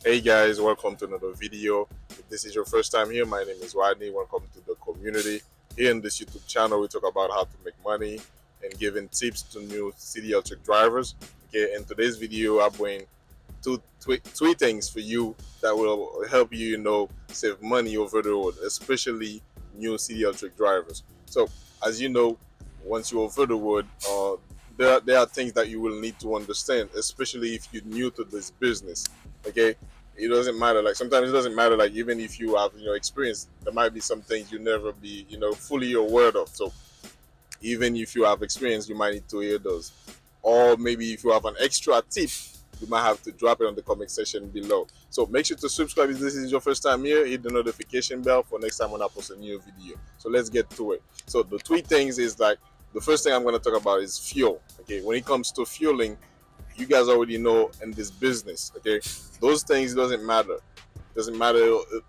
Hey guys, welcome to another video. If this is your first time here, my name is Rodney. Welcome to the community. Here in this YouTube channel, we talk about how to make money and giving tips to new city electric drivers. Okay, in today's video, I bring three things for you that will help you, save money over the road, especially new city electric drivers. So, as you know, once you're over the road, there are things that you will need to understand, especially if you're new to this business. Okay, it doesn't matter. Like sometimes it doesn't matter. Like even if you have experience, there might be some things you never be fully aware of. So even if you have experience, you might need to hear those. Or maybe if you have an extra tip, you might have to drop it on the comment section below. So make sure to subscribe if this is your first time here. Hit the notification bell for next time when I post a new video. So let's get to it. So the three things is like the first thing I'm going to talk about is fuel. Okay, when it comes to fueling, you guys already know in this business. Okay, those things doesn't matter. Doesn't matter.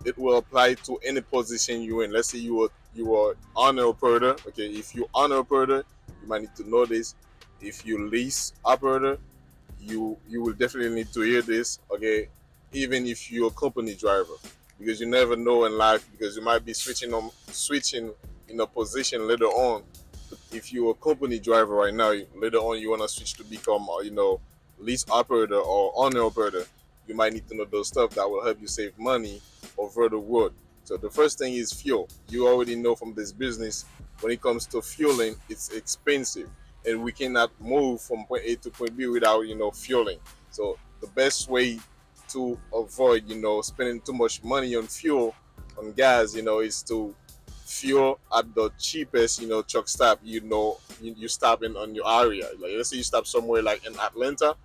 It will apply to any position you're in. Let's say you are on a operator. Okay, if you on a operator, you might need to know this. If you lease operator, you will definitely need to hear this. Okay, even if you're a company driver, because you never know in life, because you might be switching in a position later on. If you're a company driver right now, later on you want to switch to become lease operator or owner operator, you might need to know those stuff that will help you save money over the road. So the first thing is fuel. You already know from this business, when it comes to fueling, it's expensive, and we cannot move from point A to point B without fueling. So the best way to avoid spending too much money on fuel, on gas, is to fuel at the cheapest truck stop you stop in on your area. Like let's say you stop somewhere like in Atlanta,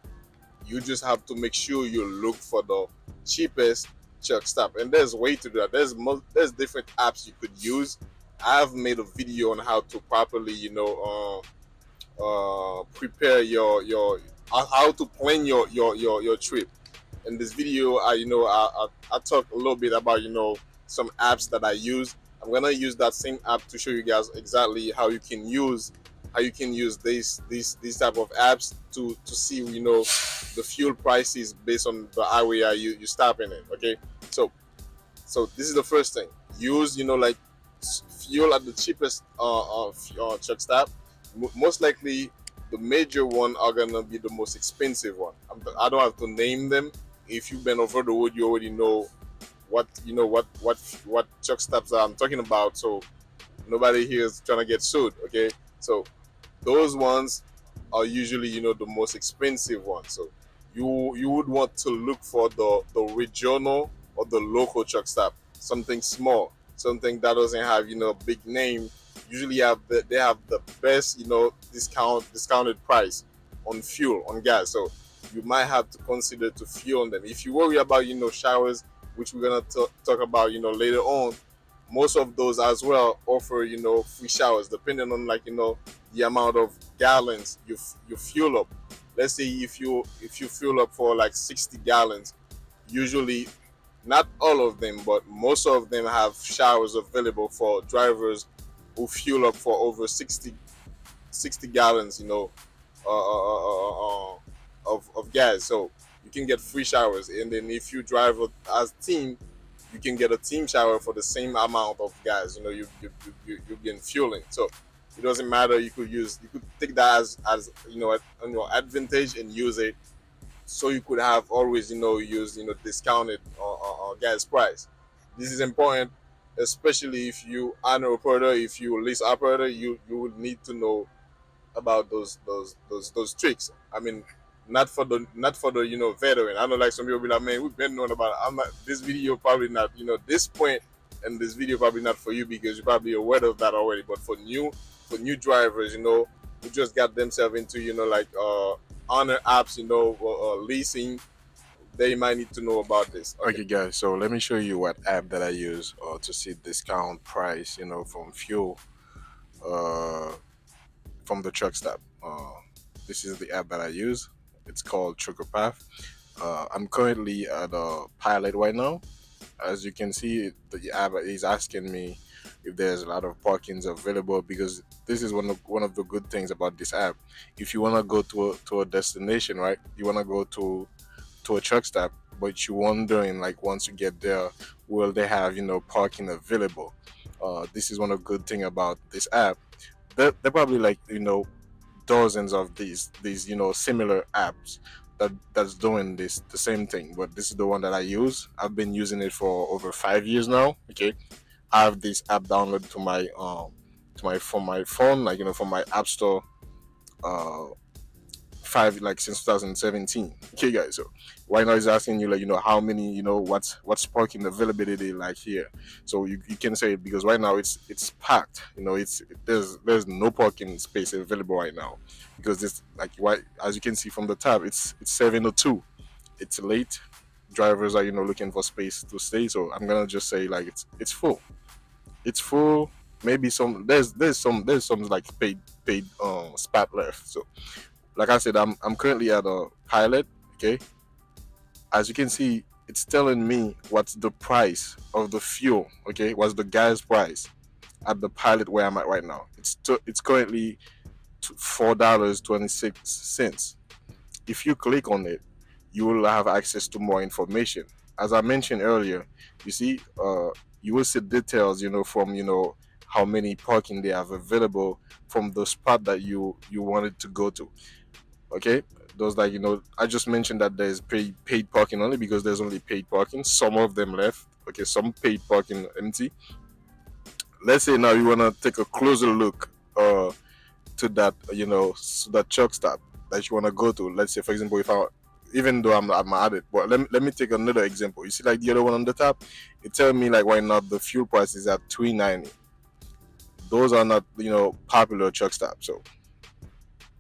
you just have to make sure you look for the cheapest truck stop. And there's a way to do that. There's different apps you could use. I've made a video on how to properly prepare your how to plan your trip. In this video, I talk a little bit about some apps that I use. I'm gonna use that same app to show you guys exactly how you can use these type of apps to see the fuel prices based on the area you stopping in. Okay, so this is the first thing. Use like fuel at the cheapest truck stop. Most likely, the major one are gonna be the most expensive one. I don't have to name them. If you've been over the road, you already know what truck stops I'm talking about. So nobody here is trying to get sued. Okay, so those ones are usually the most expensive ones. So you would want to look for the regional or the local truck stop, something small, something that doesn't have big name. Usually they have the best discounted price on fuel, on gas. So you might have to consider to fuel on them. If you worry about showers, which we're gonna talk about later on, most of those as well offer free showers depending on the amount of gallons you fuel up. Let's say if you fuel up for like 60 gallons, usually not all of them, but most of them have showers available for drivers who fuel up for over 60 gallons, of gas. So you can get free showers, and then if you drive as a team, you can get a team shower for the same amount of gas. You've been fueling. So it doesn't matter. You could take that as on your advantage and use it, so you could have always use discounted gas price. This is important, especially if you are an operator. If you lease operator, you would need to know about those tricks. I mean, not for the veteran. I know like some people be like, man, we've been knowing about it. I'm not, this video probably not this point, and this video probably not for you because you're probably aware of that already. But for new drivers, who just got themselves into like honor apps, leasing, they might need to know about this. Okay, guys. So let me show you what app that I use to see discount price, from fuel. Uh, from the truck stop. This is the app that I use. It's called Trucker Path. I'm currently at a pilot right now. As you can see, the app is asking me if there's a lot of parkings available, because this is one of the good things about this app. If you want to go to a destination, right? You want to go to a truck stop. but you're wondering like once you get there, will they have parking available? This is one of the good thing about this app. They're probably like dozens of these similar apps that's doing this the same thing, but this is the one that I use. I've been using it for over 5 years now. Okay, I have this app downloaded to my from my phone, like from my app store. Uh, five like since 2017. Okay, guys. So right now he's asking you like how many what's parking availability like here. So you can say it because right now it's packed. It's there's no parking space available right now because it's like why as you can see from the tab it's 7:02. It's late. Drivers are looking for space to stay. So I'm gonna just say like it's full. It's full. Maybe there's some like paid spot left. So like I said, I'm currently at a pilot. Okay, as you can see, it's telling me what's the price of the fuel. Okay, what's the gas price at the pilot where I'm at right now. It's currently $4.26. If you click on it, you will have access to more information. As I mentioned earlier, you see, you will see details, from how many parking they have available from the spot that you wanted to go to. Okay, those like I just mentioned that there's paid parking only because there's only paid parking. Some of them left. Okay, some paid parking empty. Let's say now you want to take a closer look to that that truck stop that you want to go to. Let's say for example, if I even though I'm at it, but let me take another example. You see like the other one on the top, it tells me like why not the fuel price is at 390. Those are not popular truck stops. So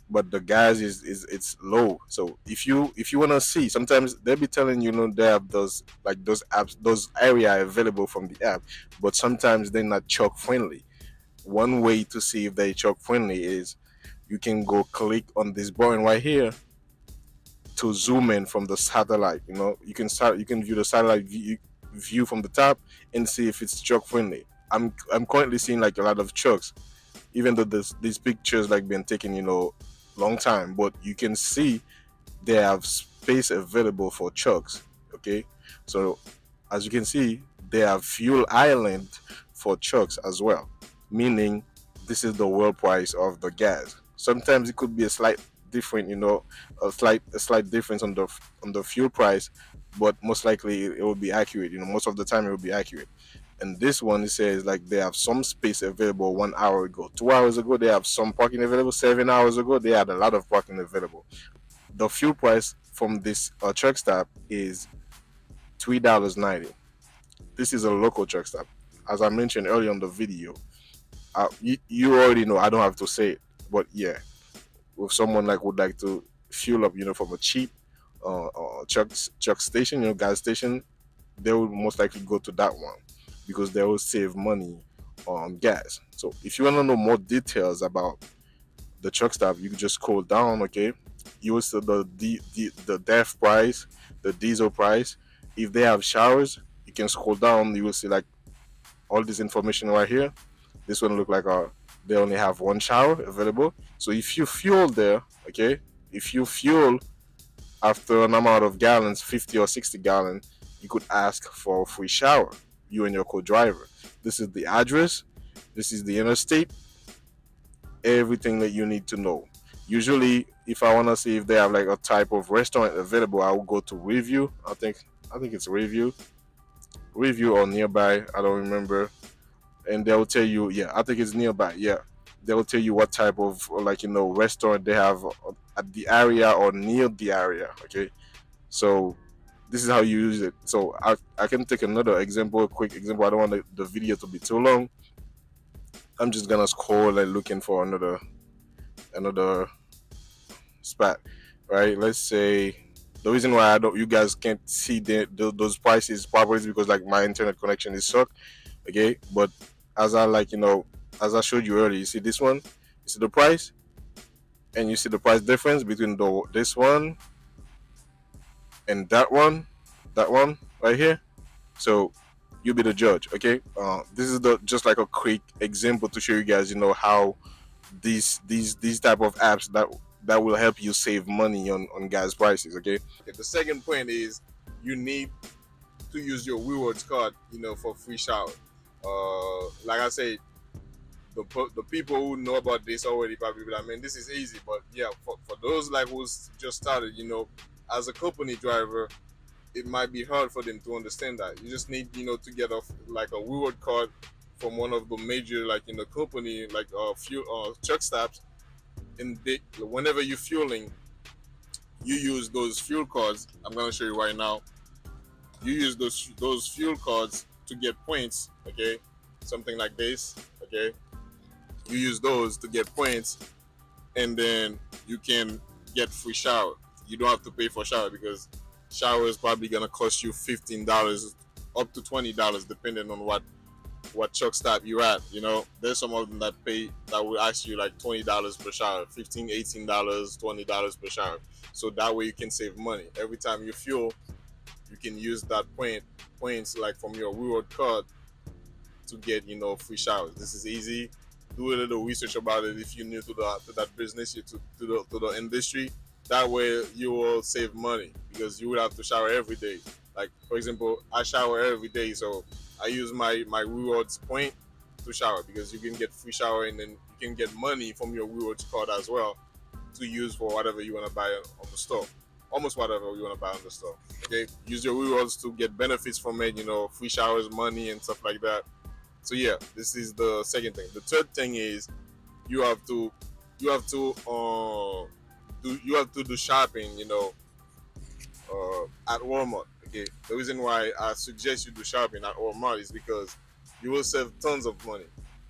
but the gas is it's low. So if you want to see, sometimes they'll be telling they have those like those apps, those area available from the app, but sometimes they're not truck friendly. One way to see if they're truck friendly is you can go click on this button right here to zoom in from the satellite. You can view the satellite view from the top and see if it's truck friendly. I'm currently seeing like a lot of trucks, even though these pictures like been taken long time, but you can see they have space available for trucks. Okay, so as you can see, they have fuel island for trucks as well, meaning this is the world price of the gas. Sometimes it could be a slight different, a slight difference on the fuel price, but most likely it will be accurate. Most of the time it will be accurate. And this one, it says like they have some space available 1 hour ago, 2 hours ago they have some parking available, 7 hours ago they had a lot of parking available. The fuel price from this truck stop is $3.90. This is a local truck stop. As I mentioned earlier on the video, you already know. I don't have to say it, but yeah, if someone like would like to fuel up, from a cheap truck station, gas station, they will most likely go to that one because they will save money on gas. So if you want to know more details about the truck stop, you can just scroll down. Okay, you will see the DEF price, the diesel price. If they have showers, you can scroll down. You will see like all this information right here. This one look like they only have one shower available. So if you fuel there, okay, if you fuel after an amount of gallons, 50 or 60 gallons, you could ask for a free shower, you and your co-driver. This is the address, this is the interstate, everything that you need to know. Usually, if I want to see if they have like a type of restaurant available, I will go to review. I think it's review or nearby. I don't remember, and they'll tell you. Yeah, I think it's nearby. Yeah, they'll tell you what type of like restaurant they have at the area or near the area. Okay, so this is how you use it. So I can take another example, a quick example. I don't want the video to be too long. I'm just gonna scroll and looking for another spot, right? Let's say the reason why I don't, you guys can't see those prices properly is because like my internet connection is suck. Okay, but as I as I showed you earlier, you see this one, you see the price, and you see the price difference between this one and that one right here. So you be the judge. Okay, this is the just like a quick example to show you guys, how these type of apps that will help you save money on gas prices. Okay, the second point is you need to use your rewards card, for free shower. Like I said, the people who know about this already probably be like, man, this is easy. But yeah, for those like who's just started, as a company driver, it might be hard for them to understand that. You just need, to get off like a reward card from one of the major like company like fuel truck stops, and whenever you're fueling, you use those fuel cards. I'm gonna show you right now. You use those fuel cards to get points. Okay, something like this. Okay, you use those to get points, and then you can get free shower. You don't have to pay for shower because shower is probably gonna cost you $15 up to $20 depending on what truck stop you're at. There's some of them that will ask you like $20 per shower, 15, $18, $20 per shower. So that way you can save money. Every time you fuel, you can use that points like from your reward card to get free showers. This is easy. Do a little research about it if you're new to that business, to the industry. That way you will save money because you would have to shower every day. Like for example, I shower every day, so I use my rewards point to shower because you can get free shower and then you can get money from your rewards card as well to use for whatever you want to buy on the store. Almost whatever you want to buy on the store. Okay, use your rewards to get benefits from it. Free showers, money, and stuff like that. So yeah, this is the second thing. The third thing is you have to you have to do shopping. At Walmart. Okay, the reason why I suggest you do shopping at Walmart is because you will save tons of money.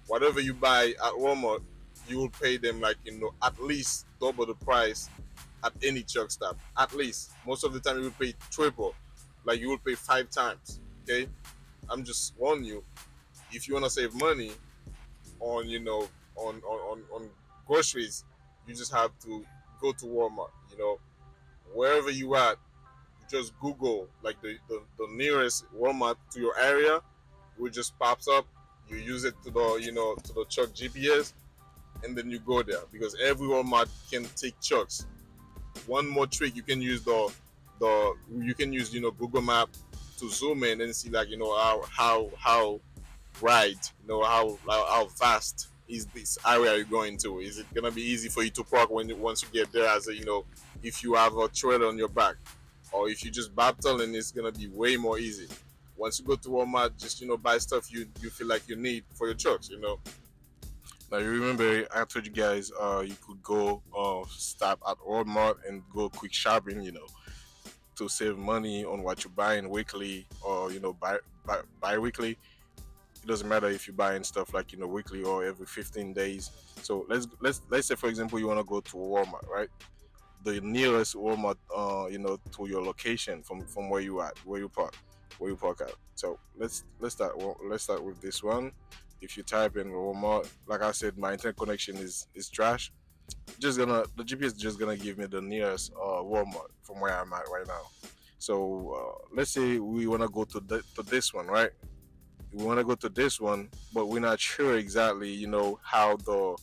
Whatever you buy at Walmart, you will pay them like at least double the price at any truck stop. At least most of the time you will pay triple, like you will pay 5 times. Okay, I'm just warning you. If you wanna save money on on groceries, you just have to go to Walmart. Wherever you at, just Google like the nearest Walmart to your area. It just pops up. You use it to the to the truck GPS, and then you go there because every Walmart can take trucks. One more trick, you can use the you can use Google Map to zoom in and see like how wide, how vast is this area you're going to. Is it gonna be easy for you to park once you get there, as a if you have a trailer on your back, or if you just baptile, and it's gonna be way more easy. Once you go to Walmart, just buy stuff you feel like you need for your trucks. Now you remember I told you guys you could go stop at Walmart and go quick shopping, to save money on what you're buying weekly or bi-weekly. It doesn't matter if you're buying stuff like weekly or every 15 days. So let's say for example you want to go to Walmart, right? The nearest Walmart, to your location from where you park at. So let's start with this one. If you type in Walmart, like I said, my internet connection is trash. The GPS is just gonna give me the nearest Walmart from where I'm at right now. So let's say we wanna go to this one, right? We wanna go to this one, but we're not sure exactly, how the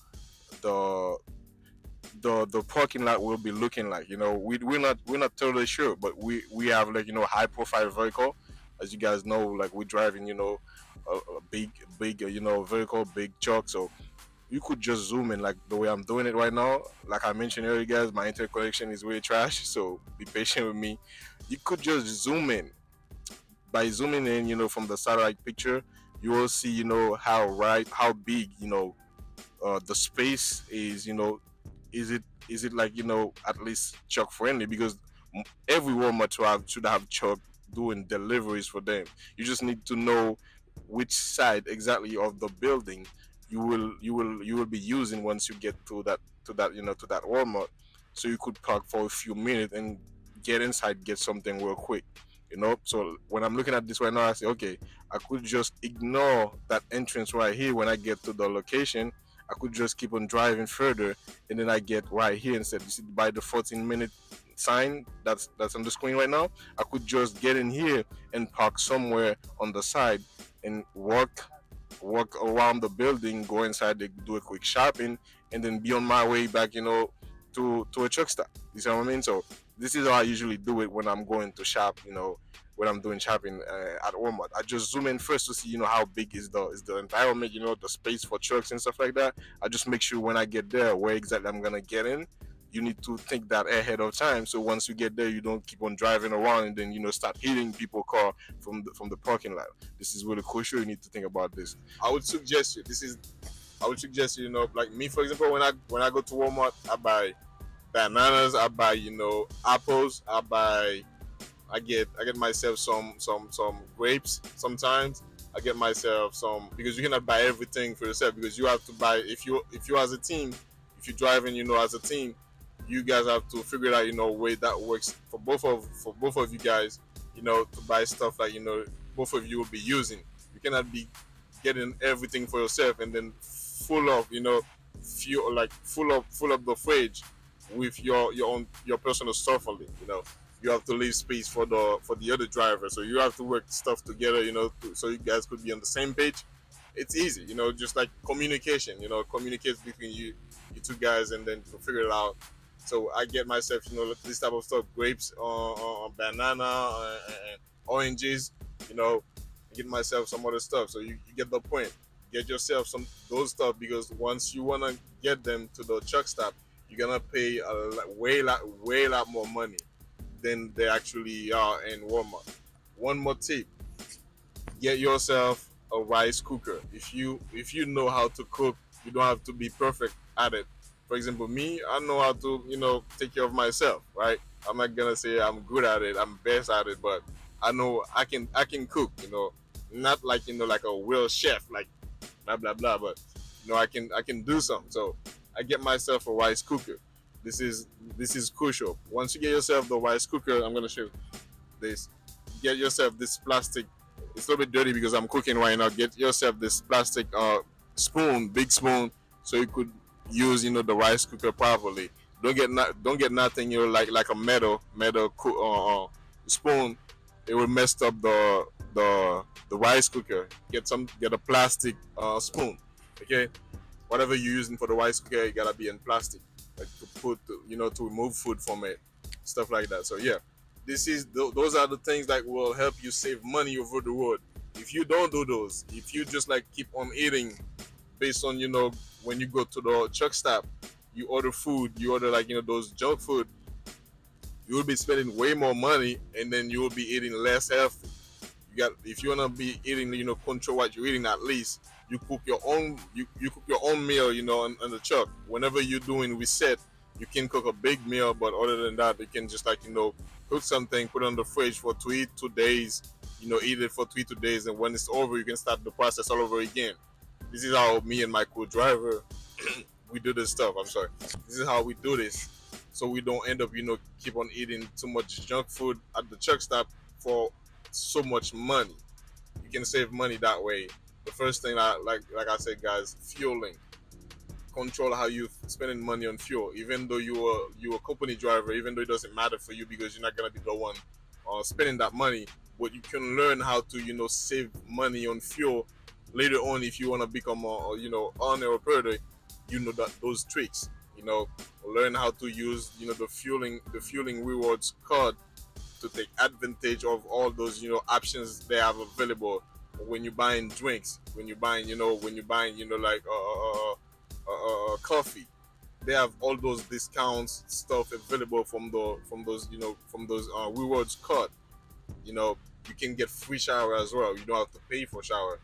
the parking lot will be looking like. We're not totally sure, but we have like high profile vehicle, as you guys know, like we're driving a big vehicle, big truck. So you could just zoom in like the way I'm doing it right now. Like I mentioned earlier, guys, my internet connection is really trash, so be patient with me. You could just zoom in. By zooming in, from the satellite picture, you will see, how big, the space is. Is it like at least truck friendly, because every Walmart should have truck doing deliveries for them. You just need to know which side exactly of the building you will be using once you get to that Walmart, so you could park for a few minutes and get inside, get something real quick. So when I'm looking at this right now, I say, okay, I could just ignore that entrance right here. When I get to the location, I could just keep on driving further, and then I get right here instead. You see by the 14-minute sign that's on the screen right now, I could just get in here and park somewhere on the side and walk around the building, go inside, do a quick shopping, and then be on my way back, to a truck stop. You see what I mean? So this is how I usually do it when I'm going to shop, when I'm doing shopping at Walmart. I just zoom in first to see, how big is the environment, the space for trucks and stuff like that. I just make sure when I get there where exactly I'm gonna get in. You need to think that ahead of time, so once you get there, you don't keep on driving around and then start hitting people's car from the parking lot. This is really crucial. You need to think about this. I would suggest you. I would suggest you, like me, for example, when I go to Walmart, I buy bananas, I buy apples, I get myself some grapes sometimes. I get myself some, because you cannot buy everything for yourself, because you have to buy, if you as a team, if you're driving, as a team, you guys have to figure it out, way that works for both of you guys, to buy stuff like both of you will be using. You cannot be getting everything for yourself and then full of fuel, like full up the fridge with your personal stuff only. You have to leave space for the other driver, so you have to work stuff together, so you guys could be on the same page. It's easy, just like communication, communicate between you two guys, and then to figure it out. So I get myself, this type of stuff: grapes, banana, and oranges, you know get myself some other stuff. So you get the point. Get yourself some those stuff, because once you wanna get them to the truck stop, you're gonna pay way lot more money than they actually are in Walmart. One more tip: get yourself a rice cooker. If you know how to cook, you don't have to be perfect at it. For example, me, I know how to take care of myself, right? I'm not gonna say I'm good at it, I'm best at it, but I know I can cook. Not like like a real chef, like blah blah blah, but I can do something. So I get myself a rice cooker. This is crucial. Once you get yourself the rice cooker, I'm gonna show you this. Get yourself this plastic. It's a little bit dirty because I'm cooking right now. Get yourself this plastic spoon, big spoon, so you could use the rice cooker properly. Don't get nothing like a spoon. It will mess up the rice cooker. Get a plastic spoon. Okay, whatever you're using for the rice cooker, it gotta be in plastic, like to put to remove food from it, stuff like that. So yeah, those are the things that will help you save money over the road. If you don't do those, if you just like keep on eating based on when you go to the truck stop, you order food, you order like those junk food, you will be spending way more money, and then you will be eating less healthy. If you wanna be eating, control what you're eating. At least you cook your own meal, on the truck. Whenever you're doing reset, you can cook a big meal, but other than that, you can just like cook something, put it on the fridge for 2 days, eat it for 2 days, and when it's over, you can start the process all over again. This is how me and my co-driver we do this stuff. I'm sorry. This is how we do this, so we don't end up, keep on eating too much junk food at the truck stop for so much money. You can save money that way. The first thing, like I said, guys, fueling. Control how you spending money on fuel. Even though you a company driver, even though it doesn't matter for you because you're not gonna be the one spending that money, but you can learn how to save money on fuel later on if you want to become a owner operator. That those tricks. Learn how to use the fueling rewards card to take advantage of all those options they have available when you're buying drinks, when you're buying like coffee. They have all those discounts stuff available from those rewards card. You can get free shower as well. You don't have to pay for shower.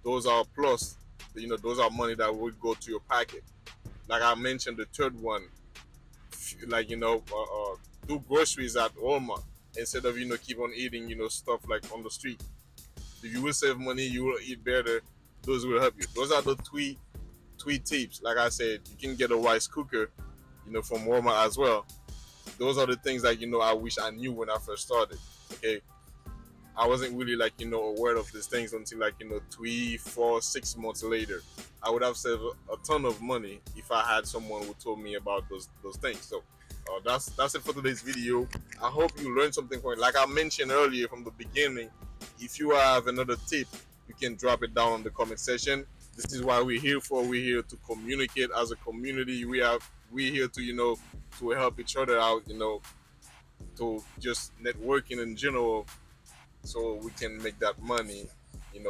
Those are plus. Those are money that would go to your pocket. Like I mentioned, the third one, like do groceries at Walmart instead of keep on eating stuff like on the street. You will save money. You will eat better. Those will help you. Those are the three tips. Like I said, you can get a rice cooker, from Walmart as well. Those are the things that I wish I knew when I first started. Okay, I wasn't really like aware of these things until like 3, 4, 6 months later. I would have saved a ton of money if I had someone who told me about those things. So that's it for today's video. I hope you learned something from it. Like I mentioned earlier from the beginning, if you have another tip, you can drop it down in the comment section. This is why we're here for. We're here to communicate as a community. We're here to to help each other out. To just networking in general. so we can make that money,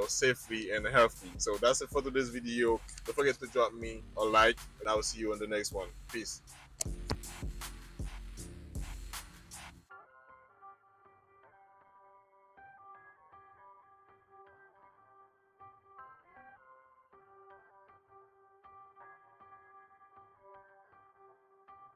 safely and healthy. So that's it for today's video. Don't forget to drop me a like, and I will see you on the next one. Peace.